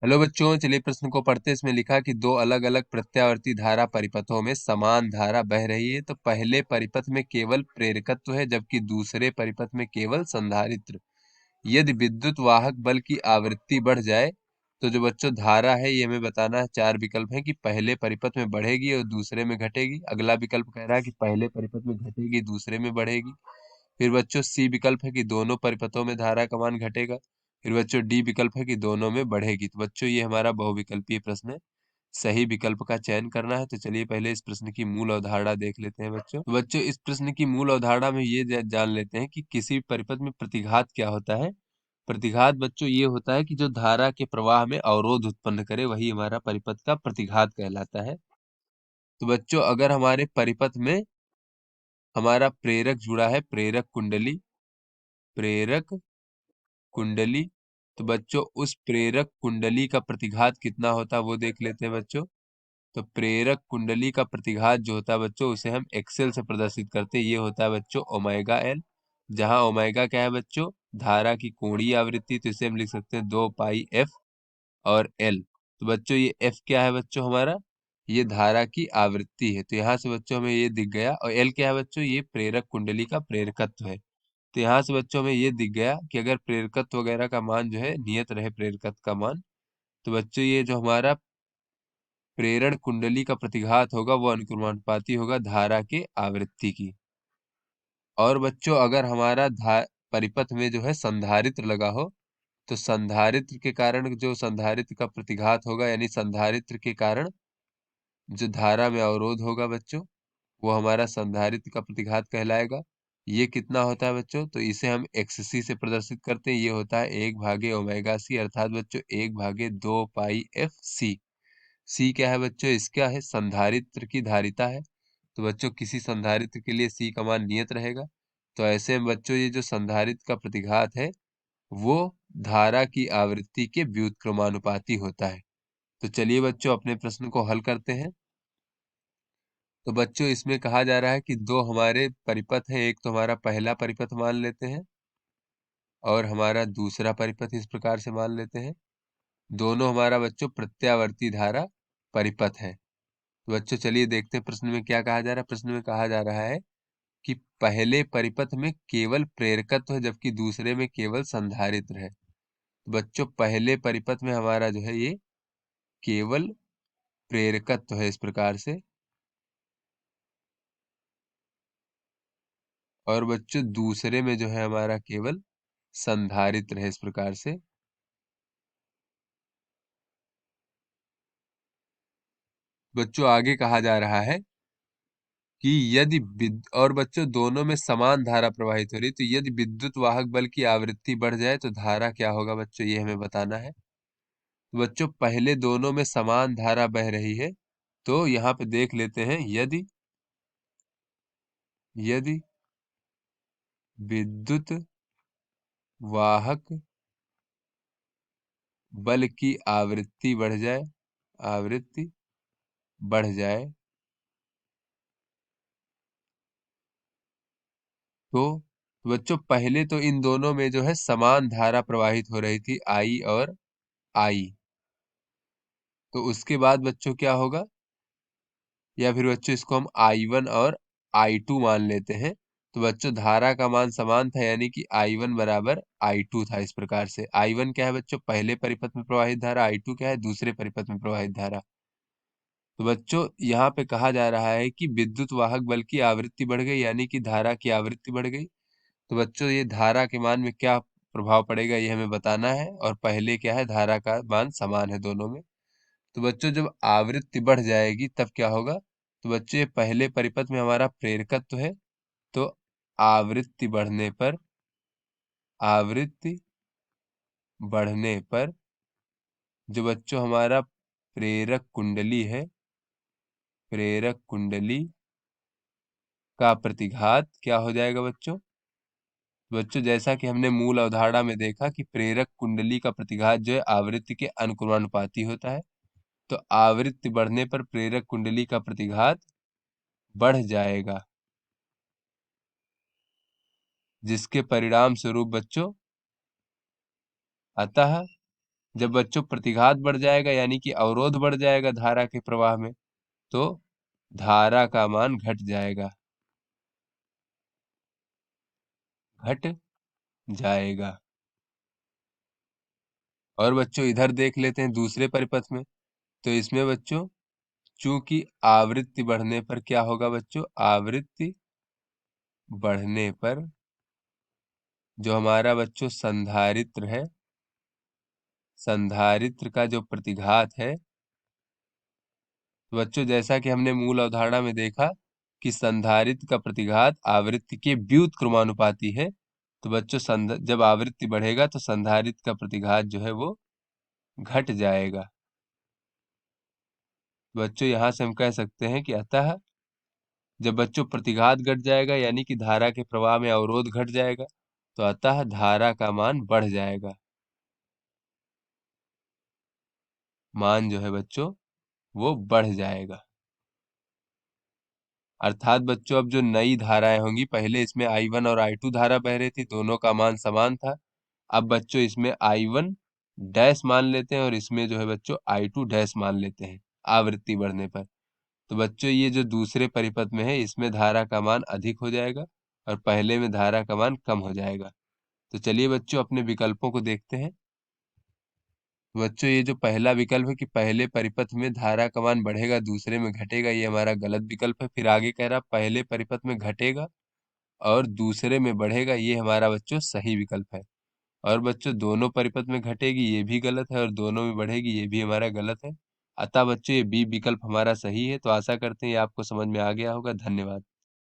Hello बच्चों, चलिए प्रश्न को पढ़ते हैं। इसमें लिखा कि दो अलग अलग प्रत्यावर्ती धारा परिपथों में समान धारा बह रही है। तो पहले परिपथ में केवल प्रेरकत्व है जबकि दूसरे परिपथ में केवल संधारित्र। यदि विद्युत वाहक बल की आवृत्ति बढ़ जाए तो जो बच्चों धारा है ये हमें बताना है। चार विकल्प है कि पहले परिपथ में बढ़ेगी और दूसरे में घटेगी। अगला विकल्प कह रहा है कि पहले परिपथ में घटेगी, दूसरे में बढ़ेगी। फिर बच्चों सी विकल्प है कि दोनों परिपथों में धारा का मान घटेगा। फिर बच्चों डी विकल्प है कि दोनों में बढ़ेगी। तो बच्चों ये हमारा बहुविकल्पीय प्रश्न है, सही विकल्प का चयन करना है। तो चलिए पहले इस प्रश्न की मूल अवधारणा देख लेते हैं बच्चों। तो बच्चों इस प्रश्न की मूल अवधारणा में ये जान लेते हैं कि किसी भी परिपथ में प्रतिघात क्या होता है। प्रतिघात बच्चों ये होता है कि जो धारा के प्रवाह में अवरोध उत्पन्न करे वही हमारा परिपथ का प्रतिघात कहलाता है। तो बच्चों अगर हमारे परिपथ में हमारा प्रेरक जुड़ा है, प्रेरक कुंडली, प्रेरक कुंडली, तो बच्चों उस प्रेरक कुंडली का प्रतिघात कितना होता है वो देख लेते हैं बच्चों। तो प्रेरक कुंडली का प्रतिघात जो होता है बच्चों उसे हम एक्सेल से प्रदर्शित करते हैं। ये होता है बच्चों ओमेगा एल, जहां ओमेगा क्या है बच्चों, धारा की कोणीय आवृत्ति। तो इसे हम लिख सकते हैं 2 पाई एफ और एल। तो बच्चों ये एफ क्या है बच्चों, हमारा ये धारा की आवृत्ति है। तो यहाँ से बच्चों हमें ये दिख गया। और एल क्या है बच्चों, ये प्रेरक कुंडली का प्रेरकत्व है। तो यहाँ से बच्चों में ये दिख गया कि अगर प्रेरकत्व वगैरह का मान जो है नियत रहे, प्रेरकत्व का मान, तो बच्चों ये जो हमारा प्रेरण कुंडली का प्रतिघात होगा वो अनुक्रमानुपाती होगा धारा के आवृत्ति की। और बच्चों अगर हमारा परिपथ में जो है संधारित्र लगा हो तो संधारित्र के कारण जो संधारित्र का प्रतिघात होगा, यानी संधारित्र के कारण जो धारा में अवरोध होगा बच्चों, वो हमारा संधारित्र का प्रतिघात कहलाएगा। ये कितना होता है बच्चों, तो इसे हम एक्स सी से प्रदर्शित करते हैं। ये होता है 1/ओमेगा सी, अर्थात बच्चों 1/2 पाई एफ सी। सी क्या है बच्चों, इसका है संधारित्र की धारिता है। तो बच्चों किसी संधारित्र के लिए सी का मान नियत रहेगा। तो ऐसे में बच्चों ये जो संधारित्र का प्रतिघात है वो धारा की आवृत्ति के व्युत्क्रमानुपाती होता है। तो चलिए बच्चों अपने प्रश्न को हल करते हैं। तो बच्चों इसमें कहा जा रहा है कि दो हमारे परिपथ हैं। एक तो हमारा पहला परिपथ मान लेते हैं और हमारा दूसरा परिपथ इस प्रकार से मान लेते हैं। दोनों हमारा बच्चों प्रत्यावर्ती धारा परिपथ है। तो बच्चों चलिए देखते हैं प्रश्न में क्या कहा जा रहा है। प्रश्न में कहा जा रहा है कि पहले परिपथ में केवल प्रेरकत्व है जबकि दूसरे में केवल संधारित्र है। तो बच्चों पहले परिपथ में हमारा जो है ये केवल प्रेरकत्व है इस प्रकार से, और बच्चों दूसरे में जो है हमारा केवल संधारित्र है इस प्रकार से। बच्चों आगे कहा जा रहा है कि यदि और बच्चों दोनों में समान धारा प्रवाहित हो रही, तो यदि विद्युत वाहक बल की आवृत्ति बढ़ जाए तो धारा क्या होगा बच्चों, ये हमें बताना है। तो बच्चों पहले दोनों में समान धारा बह रही है, तो यहाँ पे देख लेते हैं यदि यदि विद्युत वाहक बल की आवृत्ति बढ़ जाए, आवृत्ति बढ़ जाए, तो बच्चों पहले तो इन दोनों में जो है समान धारा प्रवाहित हो रही थी, आई और आई। तो उसके बाद बच्चों क्या होगा, या फिर बच्चों इसको हम I1 और I2 मान लेते हैं। तो बच्चों धारा का मान समान था, यानी कि I1 बराबर I2 था। इस प्रकार से I1 क्या है बच्चों, पहले परिपथ में प्रवाहित धारा, I2 क्या है, दूसरे परिपथ में प्रवाहित धारा। तो बच्चों यहाँ पे कहा जा रहा है कि विद्युत वाहक बल की आवृत्ति बढ़ गई, यानी कि धारा की आवृत्ति बढ़ गई। तो बच्चों ये धारा के मान में क्या प्रभाव पड़ेगा ये हमें बताना है। और पहले क्या है, धारा का मान समान है दोनों में। तो बच्चों जब आवृत्ति बढ़ जाएगी तब क्या होगा, तो बच्चों ये पहले परिपथ में हमारा प्रेरकत्व है, तो आवृत्ति बढ़ने पर, आवृत्ति बढ़ने पर जो बच्चों हमारा प्रेरक कुंडली है, प्रेरक कुंडली का प्रतिघात क्या हो जाएगा बच्चों। तो बच्चों जैसा कि हमने मूल अवधारणा में देखा कि प्रेरक कुंडली का प्रतिघात जो है आवृत्ति के अनुक्रमानुपाती होता है। तो आवृत्ति बढ़ने पर प्रेरक कुंडली का प्रतिघात बढ़ जाएगा, जिसके परिणाम स्वरूप बच्चों अतः जब बच्चों प्रतिघात बढ़ जाएगा यानी कि अवरोध बढ़ जाएगा धारा के प्रवाह में, तो धारा का मान घट जाएगा, घट जाएगा। और बच्चों इधर देख लेते हैं दूसरे परिपथ में। तो इसमें बच्चों चूंकि आवृत्ति बढ़ने पर क्या होगा बच्चों, आवृत्ति बढ़ने पर जो हमारा बच्चों संधारित्र है, संधारित्र का जो प्रतिघात है, तो बच्चों जैसा कि हमने मूल अवधारणा में देखा कि संधारित्र का प्रतिघात आवृत्ति के व्युत्क्रमानुपाती है। तो बच्चों जब आवृत्ति बढ़ेगा तो संधारित्र का प्रतिघात जो है वो घट जाएगा। बच्चों यहां से हम कह सकते हैं कि अतः जब बच्चों प्रतिघात घट जाएगा यानी कि धारा के प्रवाह में अवरोध घट जाएगा, तो अतः धारा का मान बढ़ जाएगा। मान जो है बच्चों वो बढ़ जाएगा। अर्थात बच्चों अब जो नई धाराएं होंगी, पहले इसमें I1 और I2 धारा बह रही थी, दोनों का मान समान था। अब बच्चों इसमें I1 डैश मान लेते हैं और इसमें जो है बच्चों I2 डैश मान लेते हैं आवृत्ति बढ़ने पर। तो बच्चों ये जो दूसरे परिपथ में है इसमें धारा का मान अधिक हो जाएगा और पहले में धारा का मान कम हो जाएगा। तो चलिए बच्चों अपने विकल्पों को देखते हैं। बच्चों ये जो पहला विकल्प है कि पहले परिपथ में धारा का मान बढ़ेगा दूसरे में घटेगा, ये हमारा गलत विकल्प है। फिर आगे कह रहा पहले परिपथ में घटेगा और दूसरे में बढ़ेगा, ये हमारा बच्चों सही विकल्प है। और बच्चों दोनों परिपथ में घटेगी ये भी गलत है और दोनों में बढ़ेगी ये भी हमारा गलत है। अतः बच्चों ये बी विकल्प हमारा सही है। तो आशा करते हैं ये आपको समझ में आ गया होगा। धन्यवाद।